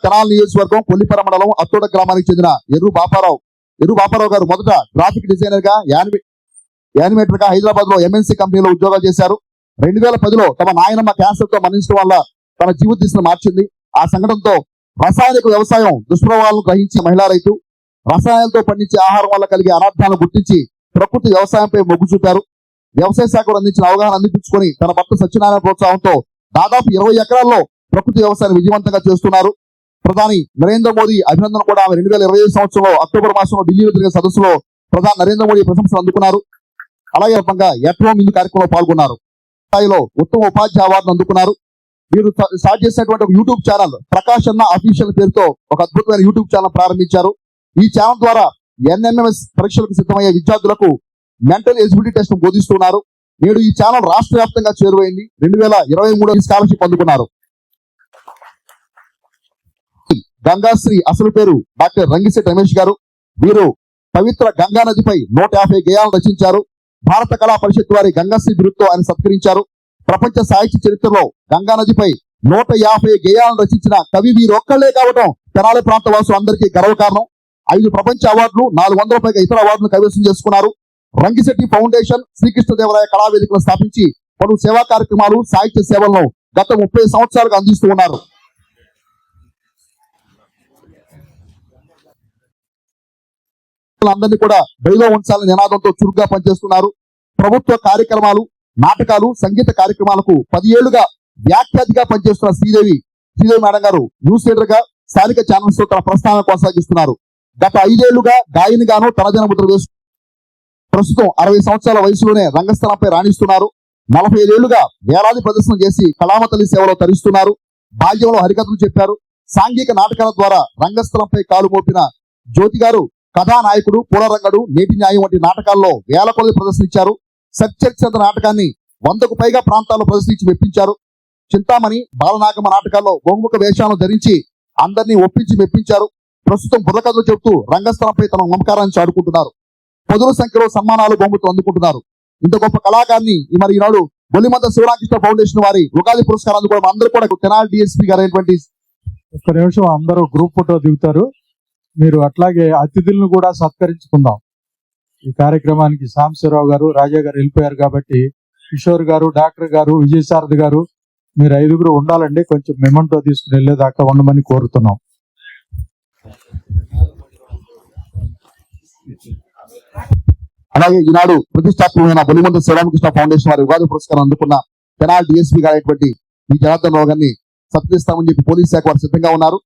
తెనాలి నియోజకవర్గం కొల్లిపర మండలం అత్తోడ గ్రామానికి చెందిన ఎర్రు బాపారావు గారు మొదట గ్రాఫిక్ డిజైనర్ గా యానిమేటర్ గా హైదరాబాద్ లో ఎంఎన్సీ కంపెనీలో ఉద్యోగాలు చేశారు. 2010లో తమ నాయనమ్మ క్యాన్సర్ తో మరణించడం వల్ల తన జీవిత దిశను మార్చింది. ఆ సంఘటనతో రసాయనిక వ్యవసాయం దుష్ప్రభావాలను గ్రహించిన మహిళా రైతు రసాయనాలతో పండించే ఆహారం వల్ల కలిగే అనర్థాలను గుర్తించి ప్రకృతి వ్యవసాయంపై మొగ్గు చూపారు. వ్యవసాయ శాఖకు అందించిన అవగాహన అందిపించుకొని తన భర్త సత్యనారాయణ ప్రోత్సాహంతో దాదాపు 20 ఎకరాల్లో ప్రకృతి వ్యవసాయాన్ని విజయవంతంగా చేస్తున్నారు. ప్రధాని నరేంద్ర మోదీ అభినందన కూడా ఆమె 2025 సంవత్సరంలో అక్టోబర్ మాసంలో ఢిల్లీలో జరిగిన సదస్సులో ప్రధాని నరేంద్ర మోదీ ప్రశంసలు అందుకున్నారు. అలాగే ఎట్ హోమ్ ఇందు కార్యక్రమంలో పాల్గొన్నారు. స్థాయిలో ఉత్తమ ఉపాధ్యాయ అవార్డును అందుకున్నారు. వీరు స్టార్ట్ చేసినటువంటి ఒక యూట్యూబ్ ఛానల్ ప్రకాష్ అన్న అఫీషియల్ పేరుతో ఒక అద్భుతమైన యూట్యూబ్ ఛానల్ ప్రారంభించారు. ఈ ఛానల్ ద్వారా NMMS పరీక్షలకు సిద్ధమయ్యే విద్యార్థులకు మెంటల్ ఎలిజిబిలిటీ టెస్ట్ బోధిస్తున్నారు. నేడు ఈ ఛానల్ రాష్ట్ర వ్యాప్తంగా చేరువైంది. 2023 స్కాలర్షిప్ అందుకున్నారు. గంగాశ్రీ అసలు పేరు డాక్టర్ రంగిశెట్టి రమేష్ గారు. వీరు పవిత్ర గంగా నదిపై 150 గేయాలను రచించారు. భారత కళా పరిషత్ వారి గంగాశ్రీ బిరుదుతో ఆయన సత్కరించారు. ప్రపంచ సాహిత్య చరిత్రలో గంగా నదిపై 150 గేయాలను రచించిన కవి వీరొక్కళ్లే కావటం తెనాలి ప్రాంత వాసులు అందరికీ గర్వకారణం. 5 ప్రపంచ అవార్డులు, 400 పైగా ఇతర అవార్డులను కైవసం చేసుకున్నారు. రంగిశెట్టి ఫౌండేషన్, శ్రీకృష్ణదేవరాయ కళావేదికలను స్థాపించి పలు సేవా కార్యక్రమాలు, సాహిత్య సేవలను గత 30 సంవత్సరాలుగా అందిస్తూ ఉన్నారు. అందరినీ కూడా బడిలో ఉంచాలని నినాదంతో చురుగ్గా పనిచేస్తున్నారు. ప్రభుత్వ కార్యక్రమాలు, నాటకాలు, సంగీత కార్యక్రమాలకు 10 ఏళ్లుగా వ్యాఖ్యాతిగా పనిచేస్తున్న శ్రీదేవి మేడం గారు న్యూస్ లీడర్ గా స్థానిక ఛానల్స్ తో తన ప్రస్థానం కొనసాగిస్తున్నారు. గత 5 ఏళ్లుగా గాయనిగాను తనదైన ముద్ర వేస్తూ ప్రస్తుతం 60 సంవత్సరాల వయసులోనే రంగస్థలంపై రాణిస్తున్నారు. 45 ఏళ్లుగా వేలాది ప్రదర్శన చేసి కళామతల్లి సేవలో తరిస్తున్నారు. బాల్యంలో హరికథలు చెప్పారు. సాంఘిక నాటకాల ద్వారా రంగస్థలంపై కాలు మోపిన జ్యోతి గారు కథానాయకుడు, పూలరంగడు, నేటి న్యాయం వంటి నాటకాల్లో వేల కొలది ప్రదర్శించారు. సత్యచంద్ర నాటకాన్ని 100కు పైగా ప్రాంతాల్లో ప్రదర్శించి మెప్పించారు. చింతామణి, బాలనాగమ్మ నాటకాల్లో బహుముఖ వేషాలను ధరించి అందరినీ ఒప్పించి మెప్పించారు. ప్రస్తుతం బుర్రకథలు చెబుతూ రంగస్థలంపై తమ మమకారాన్ని చాడుకుంటున్నారు. పదుల సంఖ్యలో సన్మానాలు, బహుమతులు అందుకుంటున్నారు. ఇంత గొప్ప కళాకారిని మరి ఈనాడు బొల్లిమంద శివరామకృష్ణ ఫౌండేషన్ వారి ఉగాది పురస్కారం అందుకోవడం అందరూ కూడా తెనాలి డిఎస్పీ గారు అయినటువంటి ఒక్క నిమిషం అందరూ గ్రూప్ ఫోటో దిగుతారు. మీరు అట్లాగే అతిథులను కూడా సత్కరించుకుందాం. ఈ కార్యక్రమానికి సాంబశివరావు గారు, రాజా గారు వెళ్ళిపోయారు కాబట్టి కిషోర్ గారు, డాక్టర్ గారు, విజయసారథి గారు మీరు 5గురు ఉండాలండి. కొంచెం మెమంటో తీసుకుని వెళ్ళేదాకా ఉండమని కోరుతున్నాం. అలాగే ఈనాడు ప్రతిష్టాత్మకమైన బొల్లిమంద శివరామకృష్ణ ఫౌండేషన్ వారి ఉగాది పురస్కారం అందుకున్న తెనాలి డిఎస్పీ గారు అయినటువంటి ఈ జనార్దన్ రావు గారిని సత్కరిస్తామని చెప్పి పోలీస్ శాఖ వారు సిద్ధంగా ఉన్నారు.